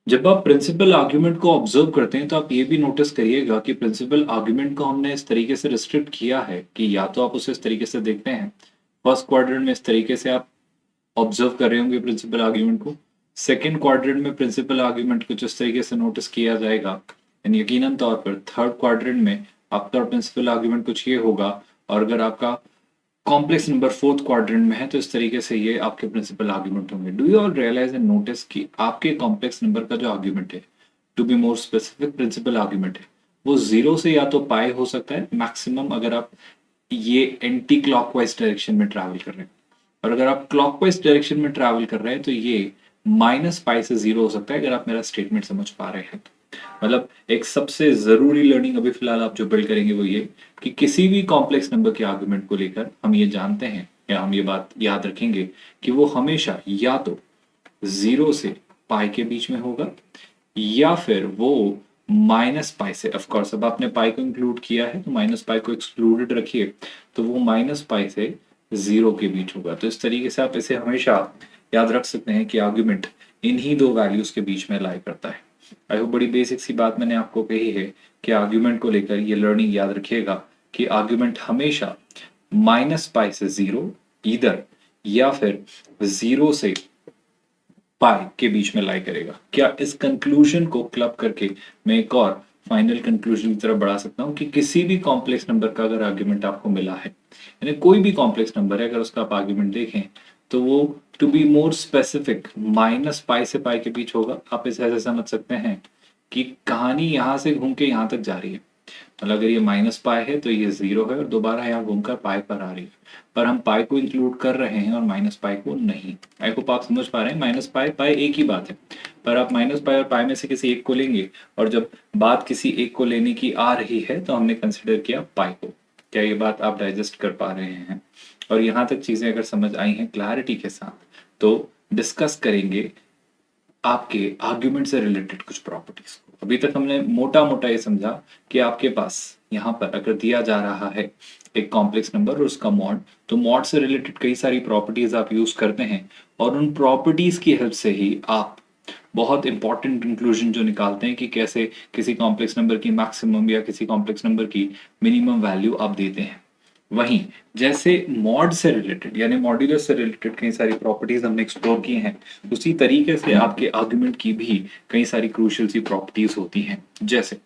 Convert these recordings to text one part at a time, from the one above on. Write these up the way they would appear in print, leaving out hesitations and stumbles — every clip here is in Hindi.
जब आप प्रिंसिपल आर्ग्यूमेंट को ऑब्जर्व करते हैं तो आप ये भी नोटिस करिएगा कि प्रिंसिपल आर्ग्यूमेंट को हमने इस तरीके से रिस्ट्रिक्ट किया है कि या तो आप उसे इस तरीके से देखते हैं फर्स्ट क्वाड्रेंट में इस तरीके से आप ऑब्जर्व कर रहे होंगे प्रिंसिपल आर्ग्यूमेंट को। सेकंड क्वाड्रेंट में प्रिंसिपल आर्ग्यूमेंट कुछ इस तरीके से नोटिस किया जाएगा एंड यकीनन तौर पर थर्ड क्वाड्रेंट में आपका प्रिंसिपल आर्ग्यूमेंट कुछ ये होगा। और अगर आपका कॉम्प्लेक्स नंबर फोर्थ क्वाड्रेंट में है तो इस तरीके से ये आपके प्रिंसिपल आर्ग्यूमेंट होंगे। Do you all realise and notice कि आपके कॉम्प्लेक्स नंबर का जो आर्ग्यूमेंट है, to be more specific principal argument है, वो जीरो से या तो पाई हो सकता है मैक्सिमम अगर आप ये एंटी क्लॉकवाइज डायरेक्शन में ट्रैवल कर रहे हैं। और अगर आप क्लॉकवाइज डायरेक्शन में ट्रैवल कर रहे हैं तो ये माइनस पाई से जीरो हो सकता है अगर आप मेरा स्टेटमेंट समझ पा रहे हैं तो। मतलब एक सबसे जरूरी लर्निंग अभी फिलहाल आप जो बिल्ड करेंगे वो ये कि किसी भी कॉम्प्लेक्स नंबर के आर्गुमेंट को लेकर हम ये जानते हैं या हम ये बात याद रखेंगे कि वो हमेशा या तो जीरो से पाई के बीच में होगा या फिर वो माइनस पाई से। ऑफ कोर्स अब आपने पाई को इंक्लूड किया है तो माइनस पाई को एक्सक्लूडेड रखिए तो वो माइनस पाई से जीरो के बीच होगा। तो इस तरीके से आप इसे हमेशा याद रख सकते हैं कि आर्ग्यूमेंट इन्हीं दो वैल्यूज के बीच में लाई करता है। आई होप बड़ी बेसिक सी बात मैंने आपको कही है कि आर्ग्यूमेंट को लेकर ये लर्निंग याद रखिएगा कि आर्ग्यूमेंट हमेशा माइनस पाई से जीरो इधर या फिर जीरो से पाई के बीच में लाई करेगा। क्या इस कंक्लूजन को क्लब करके मैं एक और फाइनल कंक्लूजन की तरफ बढ़ा सकता हूं कि किसी भी कॉम्प्लेक्स नंबर का अगर आर्ग्यूमेंट आपको मिला है, यानी कोई भी कॉम्प्लेक्स नंबर है, अगर उसका आप आर्ग्यूमेंट देखें तो वो to be more specific minus pi से पाई के बीच होगा। आप इसे ऐसे समझ सकते हैं कि कहानी यहां से घूम के यहां तक जा रही है। मतलब अगर ये माइनस पाई है तो ये जीरो है और दोबारा यहाँ घूमकर पाई पर आ रही है, पर हम पाई को इंक्लूड कर रहे हैं और माइनस पाई को नहीं। आई होप आप समझ पा रहे हैं माइनस पाई पाई एक ही बात है, पर आप माइनस पाई और पाई में से किसी एक को लेंगे और जब बात किसी एक को लेने की आ रही है तो हमने कंसिडर किया पाई को। क्या ये बात आप डाइजेस्ट कर पा रहे हैं? और यहाँ तक चीजें अगर समझ आई हैं क्लैरिटी के साथ तो डिस्कस करेंगे आपके आर्ग्यूमेंट से रिलेटेड कुछ प्रॉपर्टीज को। अभी तक हमने मोटा मोटा ये समझा कि आपके पास यहाँ पर अगर दिया जा रहा है एक कॉम्प्लेक्स नंबर और उसका मॉड, तो मॉड से रिलेटेड कई सारी प्रॉपर्टीज आप यूज करते हैं और उन प्रॉपर्टीज की हेल्प से ही आप बहुत इंपॉर्टेंट इंक्लूजन जो निकालते हैं कि कैसे किसी कॉम्प्लेक्स नंबर की मैक्सिमम या किसी कॉम्प्लेक्स नंबर की मिनिमम वैल्यू आप देते हैं। वहीं जैसे मॉड से रिलेटेड यानी मॉड्यूलर से रिलेटेड कई सारी प्रॉपर्टीज हमने एक्सप्लोर की हैं, उसी तरीके से आपके आर्गुमेंट की भी कई सारी क्रूशियल सी प्रॉपर्टीज होती हैं। जैसे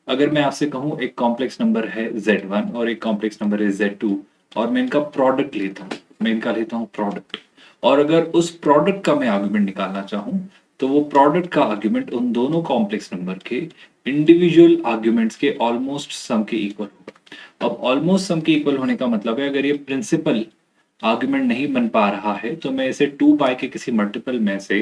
अगर मैं आपसे कहूं एक कॉम्प्लेक्स नंबर है Z1 और एक कॉम्प्लेक्स नंबर है Z2 और मैं इनका प्रोडक्ट लेता हूं, मैं इनका लेता हूं प्रोडक्ट, और अगर उस प्रोडक्ट का मैं आर्गुमेंट निकालना चाहूं तो वो प्रोडक्ट का आर्गुमेंट उन दोनों कॉम्प्लेक्स नंबर के इंडिविजुअल आर्ग्यूमेंट्स के ऑलमोस्ट सम के इक्वल होगा। अब ऑलमोस्ट सम के इक्वल होने का मतलब है अगर ये प्रिंसिपल आर्ग्यूमेंट नहीं बन पा रहा है तो मैं इसे 2 पाई के किसी मल्टीपल में से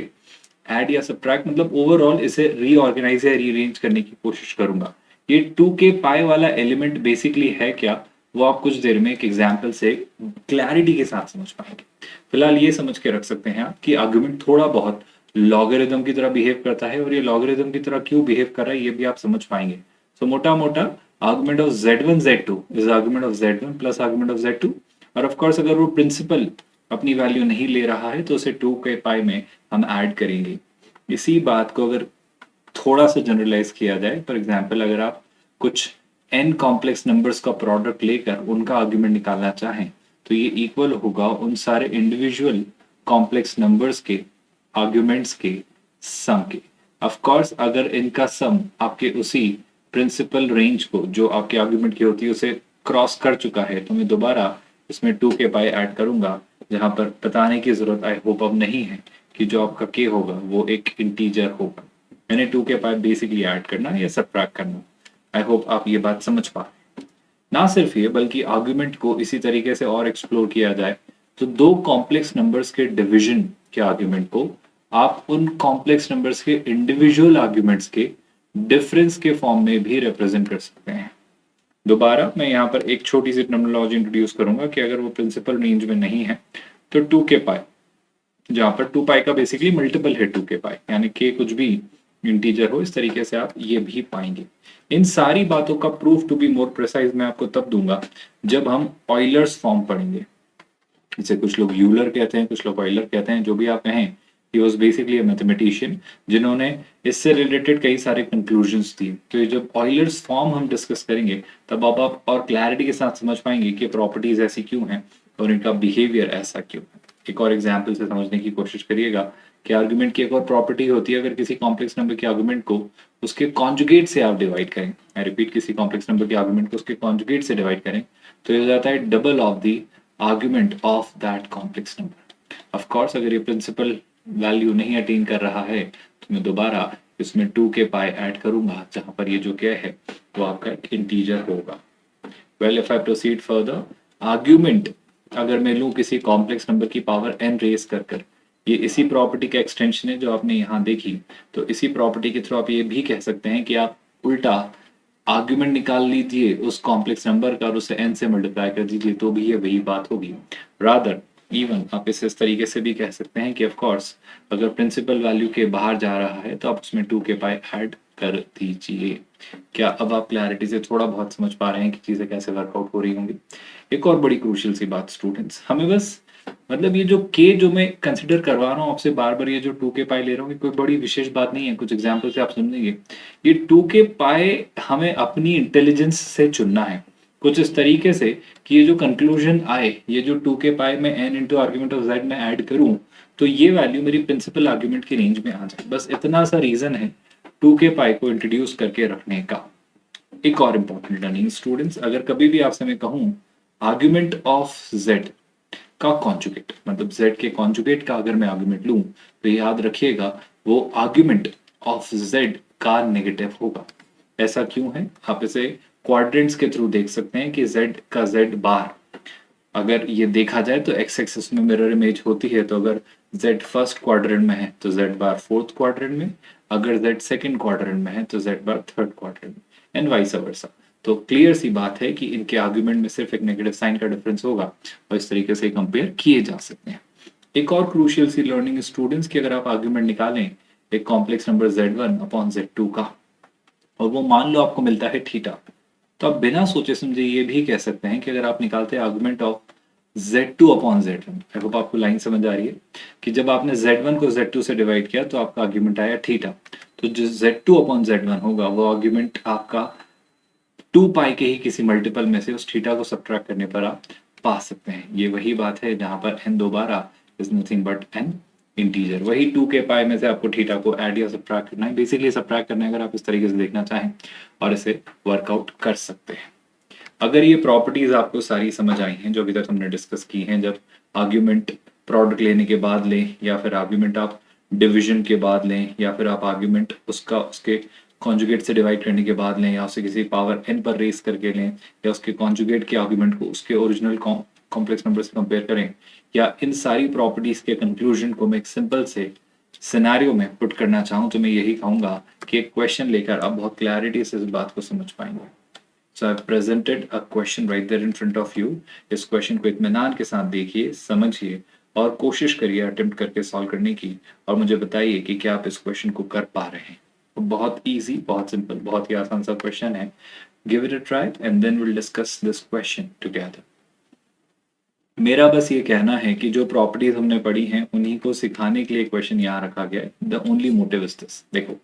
ऐड या सब्ट्रैक्ट मतलब ओवरऑल इसे रीऑर्गेनाइज या रीअरेंज करने की कोशिश करूंगा। ये 2 के पाई वाला एलिमेंट बेसिकली है क्या, वो आप कुछ देर में एक एग्जांपल से क्लैरिटी के साथ समझ पाएंगे। फिलहाल ये समझ के रख सकते हैं आप कि आर्गुमेंट थोड़ा बहुत लॉगरिथम की तरह बिहेव करता है और ये लॉगरिथम की तरह क्यों बिहेव कर रहा है ये भी आप समझ पाएंगे। सो मोटा मोटा argument of Z1 Z2 is argument of Z1 plus argument of Z2। और ऑफ कोर्स अगर वो प्रिंसिपल अपनी वैल्यू नहीं ले रहा है तो उसे 2 के पाई में हम ऐड करेंगे। इसी बात को अगर थोड़ा सा जनरलाइज किया जाए, फॉर एग्जाम्पल अगर आप कुछ n कॉम्प्लेक्स नंबर्स का प्रोडक्ट लेकर उनका आर्ग्यूमेंट निकालना चाहें तो ये इक्वल होगा उन सारे इंडिविजुअल कॉम्प्लेक्स नंबर्स के आर्ग्यूमेंट्स के सम के। ऑफ कोर्स अगर इनका सम आपके उसी प्रिंसिपल रेंज को जो आपके आर्ग्यूमेंट की होती है उसे क्रॉस कर चुका है तो मैं दोबारा इसमें 2 के पाई ऐड करूंगा, जहां पर बताने की जरूरत आई होप अब नहीं है कि जो आपका k होगा वो एक इंटीजर होगा। मैंने 2 के पाई बेसिकली ऐड करना या सब्ट्रैक्ट करना। आई होप आप ये बात समझ पा रहे हैं। ना सिर्फ ये बल्कि आर्ग्यूमेंट को इसी तरीके से और एक्सप्लोर किया जाए तो दो कॉम्प्लेक्स नंबर्स के डिवीजन के आर्ग्यूमेंट को आप उन कॉम्प्लेक्स नंबर्स के इंडिविजुअल आर्ग्यूमेंट्स के डिफरेंस के फॉर्म में भी रिप्रेजेंट कर सकते हैं। दोबारा मैं यहाँ पर एक छोटी सी टर्मिनोलॉजी इंट्रोड्यूस करूंगा कि अगर वो प्रिंसिपल रेंज में नहीं है तो 2 के पाई, जहां पर 2 पाई का बेसिकली मल्टीपल है 2 के पाई यानी के कुछ भी इंटीजर हो, इस तरीके से आप ये भी पाएंगे। इन सारी बातों का proof to be more precise मैं आपको तब दूंगा जब हम ऑयलर्स फॉर्म पढ़ेंगे। इसे कुछ लोग यूलर कहते हैं, कुछ लोग ऑयलर कहते हैं, जो भी आप कहें he was basically a mathematician जिन्होंने इससे रिलेटेड कई सारे कंक्लूजन्स दिए। तो ये जब ऑयलर्स फॉर्म हम डिस्कस करेंगे तब अब आप और क्लैरिटी के साथ समझ पाएंगे कि प्रॉपर्टीज ऐसी क्यों हैं और इनका बिहेवियर ऐसा क्यों है। एक और एग्जाम्पल से समझने की कोशिश करिएगा कि आर्गुमेंट की एक और प्रॉपर्टी होती है, अगर किसी कॉम्प्लेक्स नंबर के आर्गुमेंट को उसके कॉन्जुगेट से आप डिवाइड करें, आई रिपीट, किसी कॉम्प्लेक्स नंबर के आर्गुमेंट को उसके कॉन्जुगेट से डिवाइड करें तो ये हो जाता है double of the argument of that complex number. Of course अगर ये प्रिंसिपल वैल्यू नहीं अटेन कर रहा है तो मैं दोबारा इसमें 2 के पाई ऐड करूंगा, जहां पर ये जो क्या है वो आपका एक इंटीजर होगा। Well if I proceed further, argument अगर मैं लूं किसी कॉम्प्लेक्स नंबर की पावर n रेस कर ये इसी प्रॉपर्टी का एक्सटेंशन है जो आपने यहाँ देखी। तो इसी प्रॉपर्टी के थ्रू आप ये भी कह सकते हैं कि आप उल्टा आर्ग्यूमेंट निकाल लीजिए उस कॉम्प्लेक्स नंबर का और उसे n से मल्टीप्लाई कर दीजिए तो भी ये वही बात होगी। रादर इवन आप इसे इस तरीके से भी कह सकते हैं कि ऑफ कोर्स अगर प्रिंसिपल वैल्यू के बाहर जा रहा है तो आप उसमें 2 के पाई ऐड कर दीजिए। क्या अब आप क्लैरिटी से थोड़ा बहुत समझ पा रहे हैं कि चीजें कैसे वर्कआउट हो रही होंगी। एक और बड़ी क्रूशियल सी बात स्टूडेंट्स, हमें बस मतलब ये जो के जो मैं कंसिडर करवा रहा हूँ आपसे बार बार, ये जो 2 के पाई ले रहा हूँ ये कोई बड़ी विशेष बात नहीं है, कुछ एग्जाम्पल से आप समझेंगे। ये 2 के पाई हमें अपनी इंटेलिजेंस से चुनना है कुछ इस तरीके से कि ये जो कंक्लूजन आए, ये जो 2 के पाई में n into argument of z में ऐड करूं तो ये वैल्यू मेरी प्रिंसिपल आर्ग्यूमेंट की रेंज में आ जाए। बस इतना सा रीजन है 2 के पाई को इंट्रोड्यूस करके रखने का। एक और इंपॉर्टेंट लर्निंग स्टूडेंट्स, अगर कभी भी आपसे मैं कहूं आर्ग्यूमेंट ऑफ z का कॉन्जुगेट, मतलब z के कॉन्जुगेट का अगर मैं आर्ग्यूमेंट लूं तो याद रखिएगा वो आर्ग्यूमेंट ऑफ z का नेगेटिव होगा। ऐसा क्यों है, आप इसे क्वाड्रेंट्स के थ्रू देख सकते हैं कि z का z बार अगर ये देखा जाए तो एक्स एक्सिस में मिरर इमेज होती है, तो अगर z फर्स्ट क्वाड्रेंट में है तो z बार फोर्थ क्वाड्रेंट में, अगर z सेकंड क्वाड्रेंट में है तो z बार थर्ड क्वाड्रेंट में, एंड वाइस वर्सा। तो क्लियर सी बात है कि इनके आर्ग्यूमेंट में सिर्फ एक नेगेटिव साइन का डिफरेंस होगा और इस तरीके से कंपेयर किए जा सकते हैं। एक और क्रूशियल सी लर्निंग स्टूडेंट्स की, अगर आप आर्ग्यूमेंट निकालें एक complex number z1 upon z2 का और वो मान लो आपको मिलता है थीटा, तो आप बिना सोचे समझे ये भी कह सकते हैं कि अगर आप निकालते हैं argument of z2 upon z1, I hope आपको लाइन समझ आ रही है कि जब आपने z1 को z2 से डिवाइड किया तो आपका आर्ग्यूमेंट आया थीटा, तो जो z2 अपॉन z1 होगा वो आर्ग्यूमेंट आपका 2 पाई के ही किसी मल्टीपल में से उस थीटा को सब्ट्रैक्ट करने पर आप पा सकते हैं। ये वही बात है जहां पर n दोबारा is nothing but n integer, वही 2 के पाई में से आपको थीटा को ऐड या सब्ट्रैक्ट करना है, बेसिकली सब्ट्रैक्ट करना है अगर आप इस तरीके से देखना चाहें, और इसे वर्कआउट कर सकते हैं। अगर ये प्रॉपर्टीज आपको सारी समझ आई हैं जो अभी तक हमने डिस्कस की हैं, जब आर्ग्यूमेंट प्रोडक्ट लेने के बाद लें या फिर आर्ग्यूमेंट आप डिवीजन के बाद लें या फिर आप आर्ग्यूमेंट उसका उसके कॉन्जुगेट से डिवाइड करने के बाद लें या उसे किसी पावर n पर रेस करके लें या उसके कॉन्जुगेट के आर्ग्यूमेंट को उसके ओरिजिनल कॉम्प्लेक्स नंबर से कंपेयर करें, या इन सारी प्रॉपर्टीज के कंक्लूजन को मैं एक सिंपल से सिनेरियो में पुट करना चाहूँ तो मैं यही कहूंगा कि एक क्वेश्चन लेकर आप बहुत क्लैरिटी से इस बात को समझ पाएंगे। So I've presented a question right there in front of you. इस क्वेश्चन को इत्मीनान के साथ देखिए, समझिए और कोशिश करिए अटेम्प्ट करके सॉल्व करने की, और मुझे बताइए कि क्या आप इस क्वेश्चन को कर पा रहे हैं। तो बहुत इजी, बहुत सिंपल, बहुत ही आसान सा क्वेश्चन है। Give it a try and then will discuss this question together. मेरा बस ये कहना है कि जो प्रॉपर्टीज हमने पढ़ी हैं उन्हीं को सिखाने के लिए क्वेश्चन यहाँ रखा गया है। The only motive is this, देखो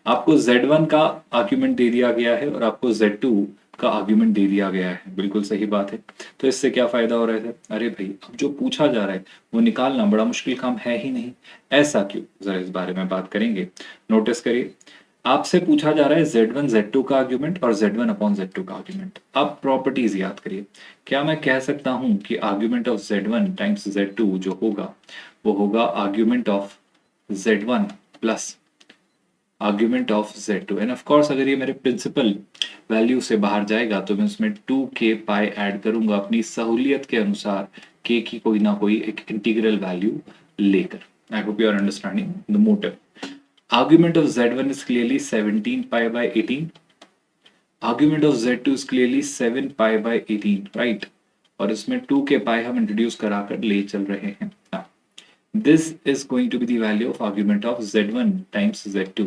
आपको Z1 का आर्ग्यूमेंट दे दिया गया है और आपको Z2 का आर्ग्यूमेंट दे दिया गया है, बिल्कुल सही बात है। तो इससे क्या फायदा हो रहा है? अरे भाई अब जो पूछा जा रहा है वो निकालना बड़ा मुश्किल काम है ही नहीं। ऐसा क्यों, जरा इस बारे में बात करेंगे। नोटिस करिए, आपसे पूछा जा रहा है Z1 Z2 का आर्ग्यूमेंट और Z1 अपॉन Z2 का आर्ग्यूमेंट। अब प्रॉपर्टीज याद करिए, क्या मैं कह सकता हूं कि argument of Z1 times Z2 जो होगा वो होगा argument of Z1 plus argument of Z2, end of course अगर ये मेरे प्रिंसिपल वैल्यू से बाहर जाएगा तो मैं उसमें 2 के पाई ऐड करूंगा अपनी सहूलियत के अनुसार k की कोई ना कोई एक इंटीग्रल वैल्यू लेकर। I hope you are understanding the motive. Argument of Z1 is clearly 17 pi by 18. Argument of Z2 is clearly 7 pi by 18, right? और इसमें 2 के पाई हम इंट्रोड्यूस कराकर ले चल रहे हैं। This is going to be the value of argument of Z1 times Z2.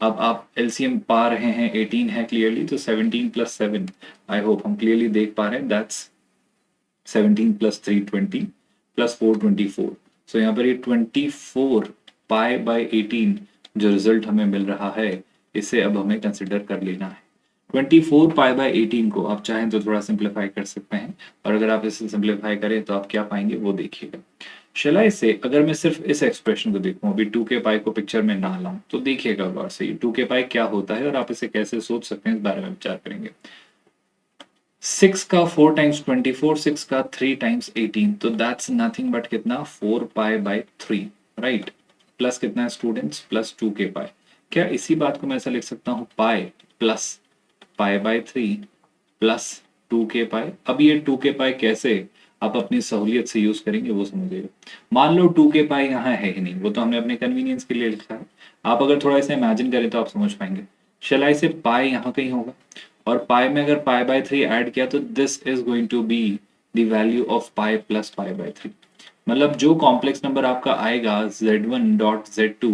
अब आप LCM पा रहे हैं, 18 है क्लियरली, तो 17 प्लस 7 आई होप हम क्लियरली देख पा रहे हैं, दैट्स 17 प्लस 3 20 प्लस 4 24। सो यहाँ पर ये 24 4π/18 जो रिजल्ट हमें मिल रहा है इसे अब हमें कंसिडर कर लेना है। 24π/18 को आप चाहें तो थोड़ा सिंप्लीफाई कर सकते हैं, और अगर आप इसे सिंप्लीफाई करें तो आप क्या पाएंगे वो देखिएगा। शैल आई से अगर मैं सिर्फ इस एक्सप्रेशन को देखूं, अभी 2k को पिक्चर में ना लाऊं, तो देखिएगा गौर से 2k क्या होता है और आप इसे कैसे सोच सकते हैं इस बारे में विचार करेंगे। 6 का 4 टाइम्स 24, 6 का 3 टाइम्स 18, तो दैट्स नथिंग बट कितना 4π/3, राइट। प्लस कितना है स्टूडेंट्स, प्लस 2k। क्या इसी बात को मैं ऐसा लिख सकता हूँ पाई प्लस π/3 प्लस 2k। अब ये 2k कैसे आप अपनी सहूलियत से यूज करेंगे वो समझिएगा। मान लो 2k यहाँ है ही नहीं, वो तो हमने अपने कन्वीनियंस के लिए लिखा है। आप अगर थोड़ा इसे इमेजिन करें तो आप समझ पाएंगे। शैल आई से पाई यहाँ कहीं होगा, और पाई में अगर π/3 ऐड किया तो this is going to be the value of pi plus π/3। मतलब जो कॉम्प्लेक्स नंबर आपका आएगा z1.z2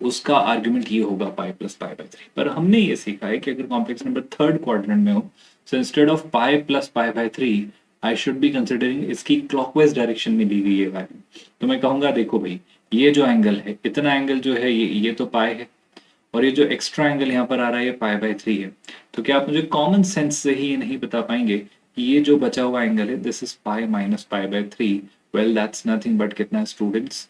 उसका आर्ग्यूमेंट ये होगा पाई प्लस π/3। पर हमने ये सीखा है कि अगर कॉम्प्लेक्स नंबर थर्ड क्वाड्रेंट में हो, so instead of pi plus π/3 I should be considering इसकी क्लॉकवाइज डायरेक्शन में दी गई है वैल्यू। तो मैं कहूंगा देखो भाई, ये जो एंगल है, इतना एंगल जो है ये तो पाई है, और ये जो एक्स्ट्रा एंगल यहाँ पर आ रहा है ये π/3 है। तो क्या आप मुझे कॉमन सेंस से ही ये नहीं बता पाएंगे कि ये जो बचा हुआ एंगल है this is pi minus π/3? Well that's nothing but कितना students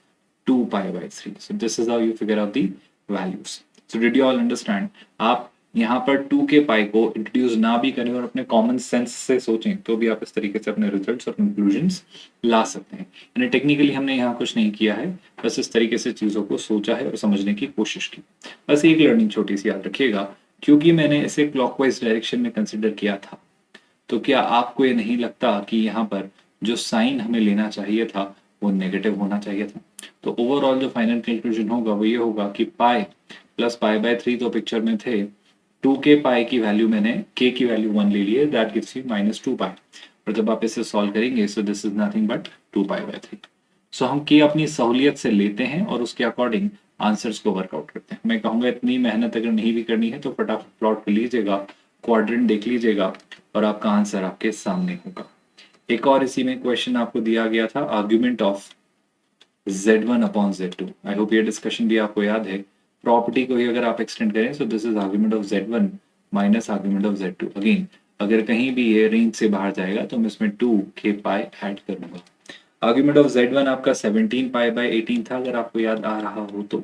2π/3। So this is how you figure out the values. So did you all understand? आप यहाँ पर 2k को इंट्रोड्यूस ना भी करें और अपने कॉमन सेंस से सोचें तो भी आप इस तरीके से अपने रिजल्ट्स और कंक्लूजन्स ला सकते हैं। यानी टेक्निकली हमने यहाँ कुछ नहीं किया है, बस इस तरीके से चीज़ों को सोचा है और समझने की कोशिश की। बस एक लर्निंग छोटी सी याद रखिएगा, क्योंकि मैंने इसे क्लॉकवाइज डायरेक्शन में कंसिडर किया था, तो क्या आपको ये नहीं लगता कि यहाँ पर जो साइन हमें लेना चाहिए था वो नेगेटिव होना चाहिए था? तो ओवरऑल जो फाइनल कंक्लूजन होगा वो ये होगा कि पाई प्लस π/3 तो पिक्चर में थे, 2k की वैल्यू मैंने k की वैल्यू 1 ले ली है, दैट गिव्स यू -2π। और जब आप इसे सॉल्व करेंगे so this is nothing but 2π/3। So हम k अपनी सहूलियत से लेते हैं और उसके अकॉर्डिंग आंसर्स को वर्कआउट करते हैं। मैं कहूंगा इतनी मेहनत अगर नहीं भी करनी है तो फटाफट प्लॉट कर लीजिएगा, क्वाड्रेंट देख लीजिएगा और आपका आंसर आपके सामने होगा। एक और इसी में क्वेश्चन आपको दिया गया था, argument of z1/z2। I hope ये डिस्कशन भी आपको याद है। प्रॉपर्टी को ही अगर आप एक्सटेंड करें सो this is argument of z1 minus argument of z2। Again अगर कहीं भी ये रेंज से बाहर जाएगा तो मैं इसमें 2k ऐड करूंगा। आर्ग्यूमेंट ऑफ z1 आपका 17π/18 था अगर आपको याद आ रहा हो तो,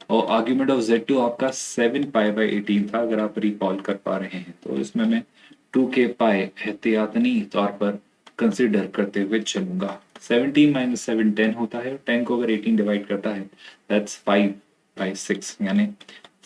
और आर्ग्यूमेंट ऑफ z2 आपका 7π/18 था अगर आप रिकॉल कर पा रहे हैं। तो इसमें मैं 2k एहतियातनी तौर पर कंसिडर करते हुए चलूंगा। 17 - 7 10 होता है, और 10 को अगर 18 डिवाइड करता है दैट्स 5/6, यानी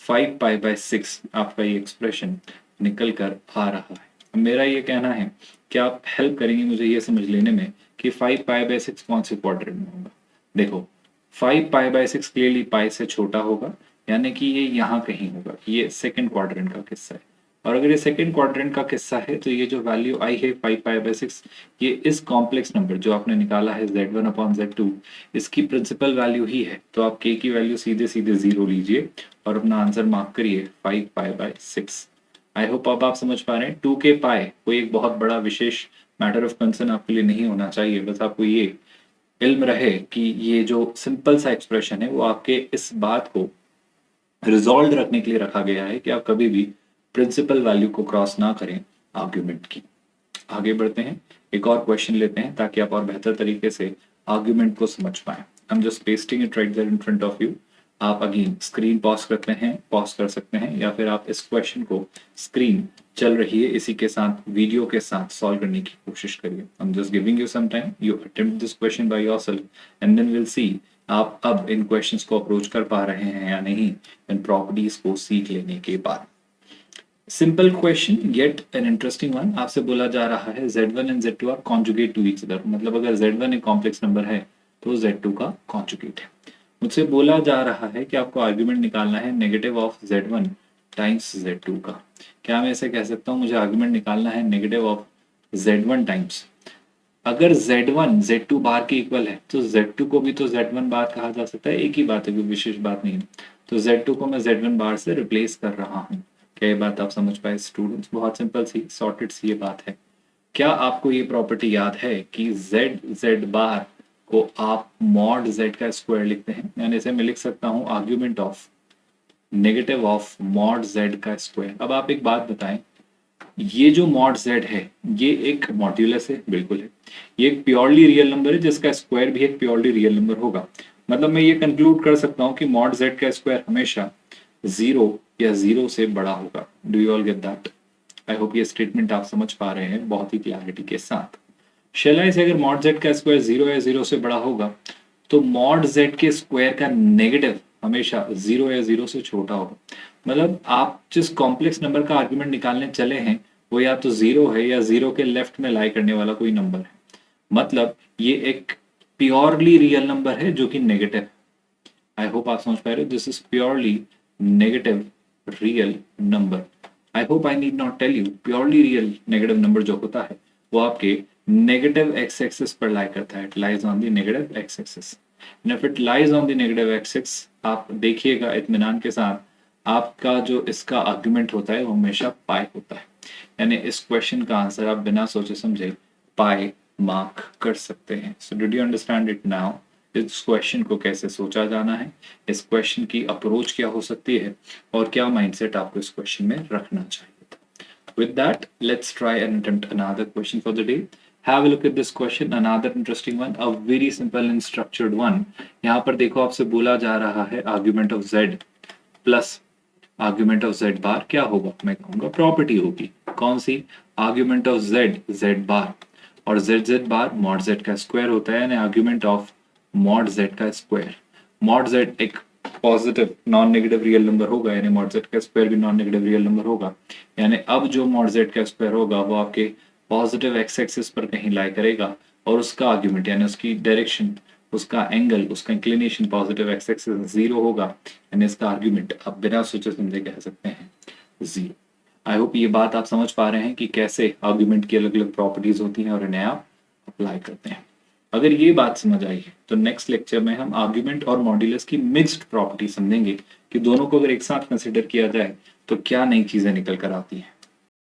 5π/6 आपका ये एक्सप्रेशन निकल कर आ रहा है। अब मेरा ये कहना है कि आप हेल्प करेंगे मुझे ये समझ लेने में कि 5π/6 कौन से क्वाड्रेंट में होगा। देखो 5π/6 क्लियरली पाई से छोटा होगा, यानी कि ये यहाँ कहीं होगा, ये सेकंड क्वाड्रेंट का किस्सा है। और अगर ये सेकंड क्वाड्रेंट का किस्सा है तो ये जो वैल्यू आई है 5π/6 ये इस कॉम्प्लेक्स नंबर जो आपने निकाला है z1/z2 इसकी प्रिंसिपल वैल्यू ही है। तो आप k की वैल्यू सीधे सीधे 0 लीजिए और अपना आंसर मार्क करिए 5π/6। आई होप अब आप समझ पा रहे हैं। 2k कोई एक बहुत बड़ा विशेष मैटर ऑफ कंसर्न आपके लिए नहीं होना चाहिए, बस आपको ये इल्म रहे कि ये जो सिंपल सा एक्सप्रेशन है वो आपके इस बात को रिजॉल्व रखने के लिए रखा गया है कि आप कभी भी प्रिंसिपल वैल्यू को क्रॉस ना करें आर्ग्यूमेंट की। आगे बढ़ते हैं, एक और क्वेश्चन लेते हैं ताकि आप और बेहतर तरीके से आर्ग्यूमेंट को समझ पाए। I am just pasting it right there in front of you. आप अगेन स्क्रीन पॉज करते हैं, पॉज कर सकते हैं, या फिर आप इस क्वेश्चन को स्क्रीन चल रही है इसी के साथ वीडियो के साथ सॉल्व करने की कोशिश करिए। I am just giving you some time, you attempt this question by yourself and then will see आप अब इन क्वेश्चंस को अप्रोच कर पा रहे हैं या नहीं इन प्रॉपर्टीज को सीख लेने के बाद। Simple question yet an interesting one. आपसे बोला जा रहा है z1 and z2 are conjugate to each other, मतलब अगर z1 एक कॉम्प्लेक्स नंबर है तो z2 का कॉन्जुगेट है। मुझसे बोला जा रहा है कि आपको आर्ग्यूमेंट निकालना है negative of z1 times z2 का। क्या मैं ऐसे कह सकता हूँ मुझे आर्ग्यूमेंट निकालना है नेगेटिव ऑफ z1 टाइम्स, अगर z1 z2 बार के इक्वल है तो z2 को भी तो z1 बार कहा जा सकता है, एक ही बात है, कोई विशेष बात नहीं है। तो z2 को मैं z1 बार से रिप्लेस कर रहा हूँ। क्या ये बात आप समझ पाए स्टूडेंट्स? बहुत सिंपल सी सॉर्टेड सी ये बात है। क्या आपको ये प्रॉपर्टी याद है कि z z बार को आप मॉड z का स्क्वायर लिखते हैं, यानी इसे मैं लिख सकता हूं argument of negative of mod z का स्क्वायर। अब आप एक बात बताएं, ये जो मॉड z है ये एक मॉड्यूलस है, बिल्कुल है। ये एक प्योरली रियल नंबर है जिसका स्क्वायर भी एक प्योरली रियल नंबर होगा। मतलब मैं ये कंक्लूड कर सकता हूं कि मॉड z का स्क्वायर हमेशा 0 या 0 से बड़ा होगा। Do you all get that? I hope ये स्टेटमेंट आप समझ पा रहे हैं बहुत ही क्लैरिटी के साथ। शेलाई से अगर मॉड z का स्क्वायर 0 या 0 से बड़ा होगा तो मॉड z के स्क्वायर का नेगेटिव हमेशा 0 या 0 से छोटा होगा। मतलब आप जिस कॉम्प्लेक्स नंबर का आर्ग्यूमेंट निकालने चले हैं वो या तो 0 है या 0 के लेफ्ट में लाई करने वाला कोई नंबर है। मतलब ये एक प्योरली रियल नंबर है जो कि नेगेटिव है। आई होप आप समझ पा रहे हो, this is purely negative real number. I hope I need not tell you, purely real negative number जो होता है वो आपके नेगेटिव एक्स एक्सिस पर लाई करता है। It lies on the negative x axis. And if it lies on the negative axis, आप देखिएगा इत्मीनान के साथ, आपका जो इसका आर्गुमेंट होता है वो हमेशा पाई होता है। यानी इस क्वेश्चन का आंसर आप बिना सोचे समझे पाई मार्क कर सकते हैं। सो did you understand it now? इस क्वेश्चन को कैसे सोचा जाना है, इस क्वेश्चन की अप्रोच क्या हो सकती है और क्या माइंडसेट आपको इस क्वेश्चन में रखना चाहिए। With that, let's try and attempt another question for the day. Have a look at this question, another interesting one, a very simple and structured one. यहाँ पर देखो आपसे बोला जा रहा है argument of z plus argument of z bar क्या होगा? मैं कहूँगा प्रॉपर्टी होगी। कौन सी? argument of z bar, और z बार मॉड z का स्क्वायर होता है, यानी आर्ग्यूमेंट ऑफ मॉड z का स्क्वायर। मॉड z एक positive non negative real number होगा, यानी मॉड z का स्क्वायर भी नॉन नेगेटिव रियल नंबर होगा। यानी अब जो मॉड z का स्क्वायर होगा वो आपके पॉजिटिव एक्स एक्सिस पर कहीं लाई करेगा और उसका आर्ग्यूमेंट यानी उसकी डायरेक्शन, उसका एंगल, उसका इंक्लिनेशन पॉजिटिव एक्स एक्सिस 0 होगा। यानी इसका आर्ग्यूमेंट आप बिना सोचे समझे कह सकते हैं 0। आई होप ये बात आप समझ पा रहे हैं कि कैसे आर्ग्यूमेंट की अलग अलग प्रॉपर्टीज होती हैं और इन्हें आप अप्लाई करते हैं। अगर ये बात समझ आई है तो नेक्स्ट लेक्चर में हम आर्ग्यूमेंट और मॉड्यूलस की मिक्स्ड प्रॉपर्टी समझेंगे कि दोनों को अगर एक साथ कंसिडर किया जाए तो क्या नई चीजें निकल कर आती हैं।